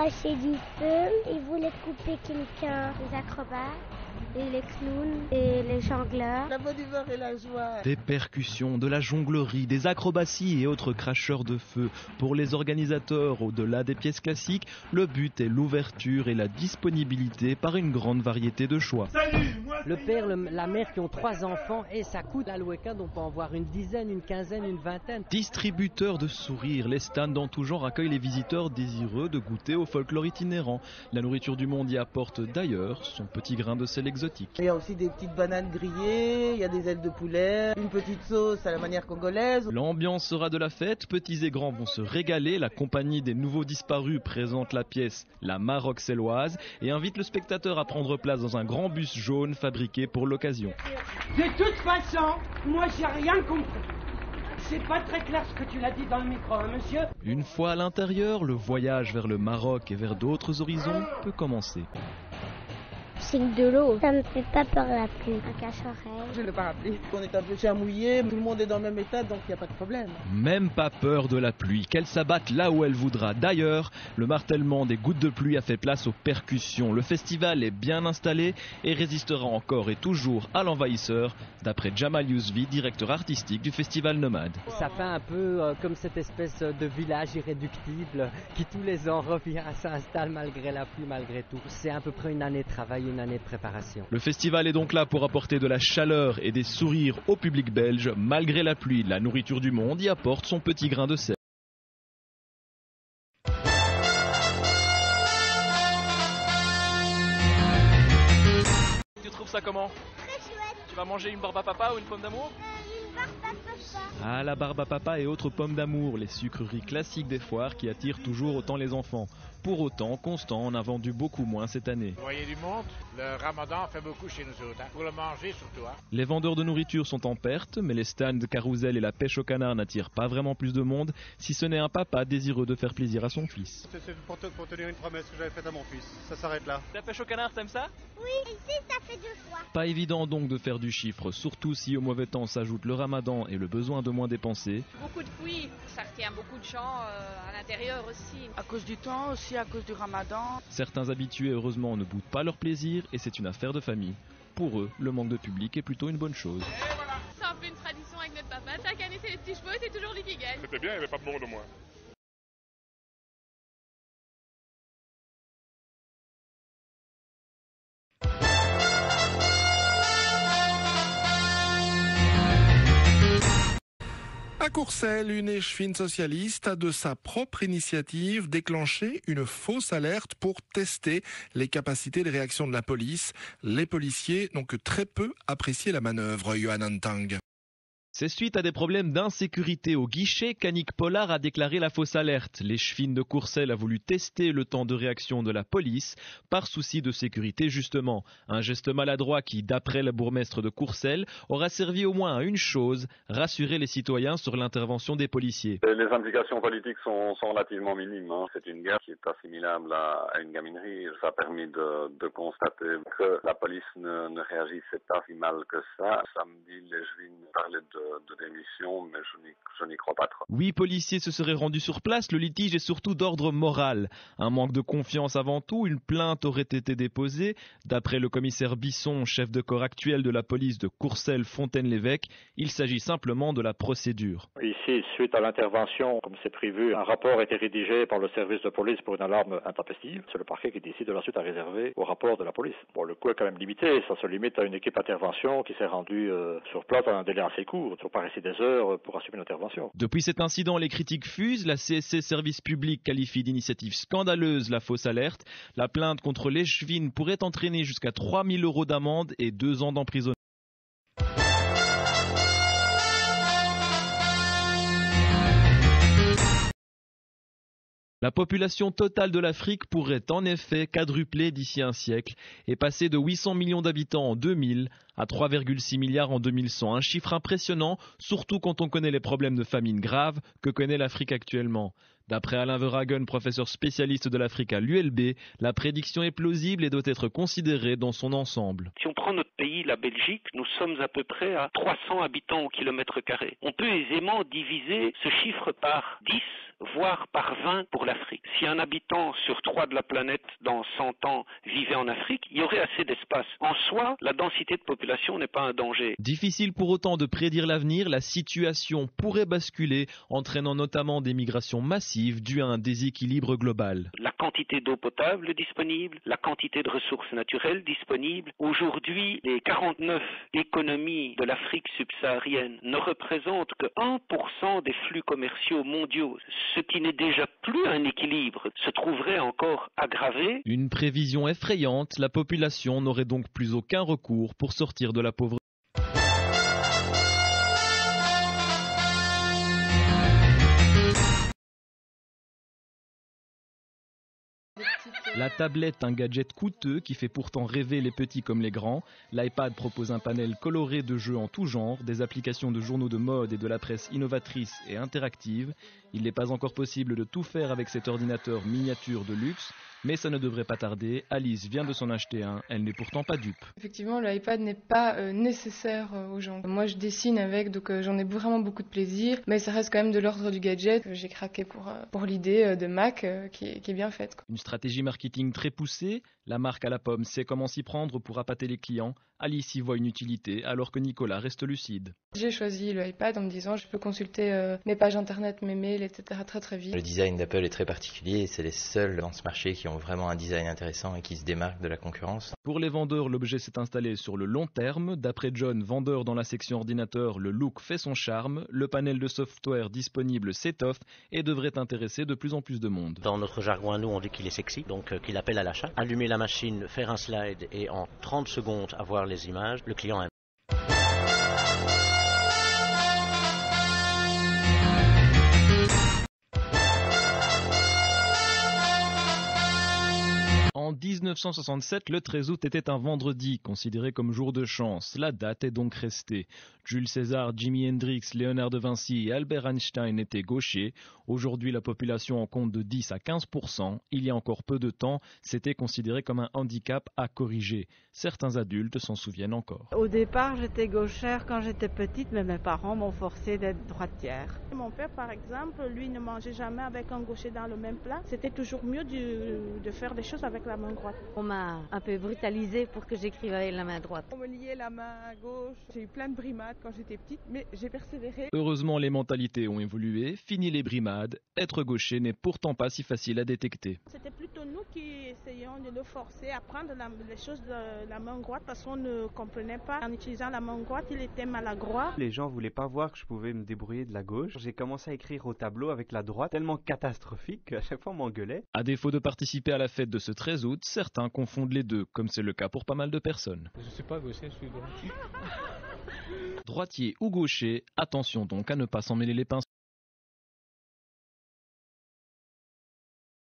craché du feu, ils voulaient couper quelqu'un. Les acrobates, et les clowns, et les jongleurs. La bonne humeur et la joie. Des percussions, de la jonglerie, des acrobaties et autres cracheurs de feu. Pour les organisateurs, au-delà des pièces classiques, le but est l'ouverture et la disponibilité par une grande variété de choix. Le père, la mère qui ont 3 enfants et ça coûte à l'Alouekad, on peut en voir une dizaine, une quinzaine, une vingtaine. Distributeurs de sourires, les stands dans tout genre accueillent les visiteurs désireux de goûter au folklore itinérant. La nourriture du monde y apporte d'ailleurs son petit grain de sel exotique. Il y a aussi des petites bananes grillées, il y a des ailes de poulet, une petite sauce à la manière congolaise. L'ambiance sera de la fête, petits et grands vont se régaler. La compagnie des nouveaux disparus présente la pièce La Maroc-Selloise et invite le spectateur à prendre place dans un grand bus jaune fabriqué pour l'occasion. De toute façon, moi j'ai rien compris. C'est pas très clair ce que tu l'as dit dans le micro, hein, monsieur. Une fois à l'intérieur, le voyage vers le Maroc et vers d'autres horizons peut commencer. C'est de l'eau. Ça me fait pas peur la pluie. Un cache-oreille. Je le parapluie. On est un peu chamouillé, tout le monde est dans le même état, donc il n'y a pas de problème. Même pas peur de la pluie, qu'elle s'abatte là où elle voudra. D'ailleurs, le martèlement des gouttes de pluie a fait place aux percussions. Le festival est bien installé et résistera encore et toujours à l'envahisseur, d'après Jamal Yousvi, directeur artistique du festival Nomade. Ça fait un peu comme cette espèce de village irréductible qui tous les ans revient, s'installe malgré la pluie, malgré tout. C'est à peu près une année de travail, une année de préparation. Le festival est donc là pour apporter de la chaleur et des sourires au public belge. Malgré la pluie, la nourriture du monde y apporte son petit grain de sel. Tu trouves ça comment? Très chouette. Tu vas manger une barbe à papa ou une pomme d'amour? Une barbe à papa. Ah, la barbe à papa et autres pommes d'amour, les sucreries classiques des foires qui attirent toujours autant les enfants. Pour autant, Constant en a vendu beaucoup moins cette année. Vous voyez du monde, le ramadan fait beaucoup chez nous autres, pour le manger surtout. Les vendeurs de nourriture sont en perte, mais les stands de carrousel et la pêche au canard n'attirent pas vraiment plus de monde, si ce n'est un papa désireux de faire plaisir à son fils. C'est pour tenir une promesse que j'avais faite à mon fils. Ça s'arrête là. La pêche au canard, t'aimes ça? Oui, ici ça fait 2 fois. Pas évident donc de faire du chiffre, surtout si au mauvais temps s'ajoute le ramadan et le besoin de moins dépenser. Beaucoup de pluie, ça retient beaucoup de gens à l'intérieur aussi. À cause du temps, aussi à cause du ramadan. Certains habitués heureusement ne boudent pas leur plaisir et c'est une affaire de famille. Pour eux, le manque de public est plutôt une bonne chose. C'est un peu une tradition avec notre papa. Chaque année c'est les petits chevaux et c'est toujours lui qui gagne. C'était bien, il n'y avait pas de monde au moins. À Courcelles, une échevine socialiste a de sa propre initiative déclenché une fausse alerte pour tester les capacités de réaction de la police. Les policiers n'ont que très peu apprécié la manœuvre, Johan Tang. C'est suite à des problèmes d'insécurité au guichet qu'Annick Pollard a déclaré la fausse alerte. L'échevine de Courcelles a voulu tester le temps de réaction de la police par souci de sécurité justement. Un geste maladroit qui, d'après la bourgmestre de Courcelles, aura servi au moins à une chose, rassurer les citoyens sur l'intervention des policiers. Les implications politiques sont relativement minimes. C'est une guerre qui est assimilable à une gaminerie. Ça a permis de constater que la police ne réagissait pas si mal que ça. Samedi, l'échevine parlait de démission, mais je n'y crois pas trop. 8 policiers se seraient rendus sur place, le litige est surtout d'ordre moral. Un manque de confiance avant tout, une plainte aurait été déposée. D'après le commissaire Bisson, chef de corps actuel de la police de Courcelles-Fontaine-l'Évêque, il s'agit simplement de la procédure. Ici, suite à l'intervention, comme c'est prévu, un rapport a été rédigé par le service de police pour une alarme intempestive. C'est le parquet qui décide de la suite à réserver au rapport de la police. Bon, le coût est quand même limité, ça se limite à une équipe d'intervention qui s'est rendue sur place dans un délai assez court. Il ne faut pas rester des heures pour assumer l'intervention. Depuis cet incident, les critiques fusent. La CSC Service Public qualifie d'initiative scandaleuse la fausse alerte. La plainte contre l'échevine pourrait entraîner jusqu'à 3 000 € d'amende et 2 ans d'emprisonnement. La population totale de l'Afrique pourrait en effet quadrupler d'ici un siècle et passer de 800 millions d'habitants en 2000 à 3,6 milliards en 2100. Un chiffre impressionnant, surtout quand on connaît les problèmes de famine grave que connaît l'Afrique actuellement. D'après Alain Verhagen, professeur spécialiste de l'Afrique à l'ULB, la prédiction est plausible et doit être considérée dans son ensemble. Si on prend notre pays, la Belgique, nous sommes à peu près à 300 habitants au kilomètre carré. On peut aisément diviser ce chiffre par 10, voire par 20 pour l'Afrique. Si un habitant sur 3 de la planète dans 100 ans vivait en Afrique, il y aurait assez d'espace. En soi, la densité de population n'est pas un danger. Difficile pour autant de prédire l'avenir, la situation pourrait basculer, entraînant notamment des migrations massives dues à un déséquilibre global. La quantité d'eau potable disponible, la quantité de ressources naturelles disponibles. Aujourd'hui, les 49 économies de l'Afrique subsaharienne ne représentent que 1% des flux commerciaux mondiaux. Ce qui n'est déjà plus un équilibre se trouverait encore aggravé. Une prévision effrayante, la population n'aurait donc plus aucun recours pour sortir de la pauvreté. La tablette, un gadget coûteux qui fait pourtant rêver les petits comme les grands. L'iPad propose un panel coloré de jeux en tout genre, des applications de journaux de mode et de la presse innovatrice et interactive. Il n'est pas encore possible de tout faire avec cet ordinateur miniature de luxe, mais ça ne devrait pas tarder. Alice vient de s'en acheter un, elle n'est pourtant pas dupe. Effectivement, l'iPad n'est pas nécessaire aux gens. Moi, je dessine avec, donc j'en ai vraiment beaucoup de plaisir, mais ça reste quand même de l'ordre du gadget. J'ai craqué pour l'idée de Mac qui est bien faite, quoi. Une stratégie marketing très poussée, la marque à la pomme sait comment s'y prendre pour appâter les clients. Alice y voit une utilité, alors que Nicolas reste lucide. J'ai choisi l'iPad en me disant je peux consulter mes pages internet, mes mails, etc. très vite. Le design d'Apple est très particulier et c'est les seuls dans ce marché qui ont vraiment un design intéressant et qui se démarquent de la concurrence. Pour les vendeurs, l'objet s'est installé sur le long terme. D'après John, vendeur dans la section ordinateur, le look fait son charme. Le panel de software disponible s'étoffe et devrait intéresser de plus en plus de monde. Dans notre jargon à nous, on dit qu'il est sexy, donc qu'il appelle à l'achat. Allumer la machine, faire un slide et en 30 secondes avoir les images, le client aime. En 1967, le 13 août était un vendredi, considéré comme jour de chance. La date est donc restée. Jules César, Jimi Hendrix, Léonard de Vinci et Albert Einstein étaient gauchers. Aujourd'hui, la population en compte de 10 à 15%. Il y a encore peu de temps, c'était considéré comme un handicap à corriger. Certains adultes s'en souviennent encore. Au départ, j'étais gauchère quand j'étais petite, mais mes parents m'ont forcée d'être droitière. Mon père, par exemple, lui ne mangeait jamais avec un gaucher dans le même plat. C'était toujours mieux de faire des choses avec la main droite. On m'a un peu brutalisée pour que j'écrive avec la main droite. On me liait la main à gauche. J'ai eu plein de brimades quand j'étais petite, mais j'ai persévéré. Heureusement, les mentalités ont évolué. Fini les brimades. Être gaucher n'est pourtant pas si facile à détecter. C'était plutôt nous qui essayions de le forcer à prendre les choses de la main droite parce qu'on ne comprenait pas. En utilisant la main droite, il était maladroit. Les gens voulaient pas voir que je pouvais me débrouiller de la gauche. J'ai commencé à écrire au tableau avec la droite, tellement catastrophique qu'à chaque fois on m'engueulait. À défaut de participer à la fête de ce 13 août, certains confondent les deux, comme c'est le cas pour pas mal de personnes. Je suis pas gaucher, je suis droitier. Droitier ou gaucher, attention donc à ne pas s'en mêler les pinceaux.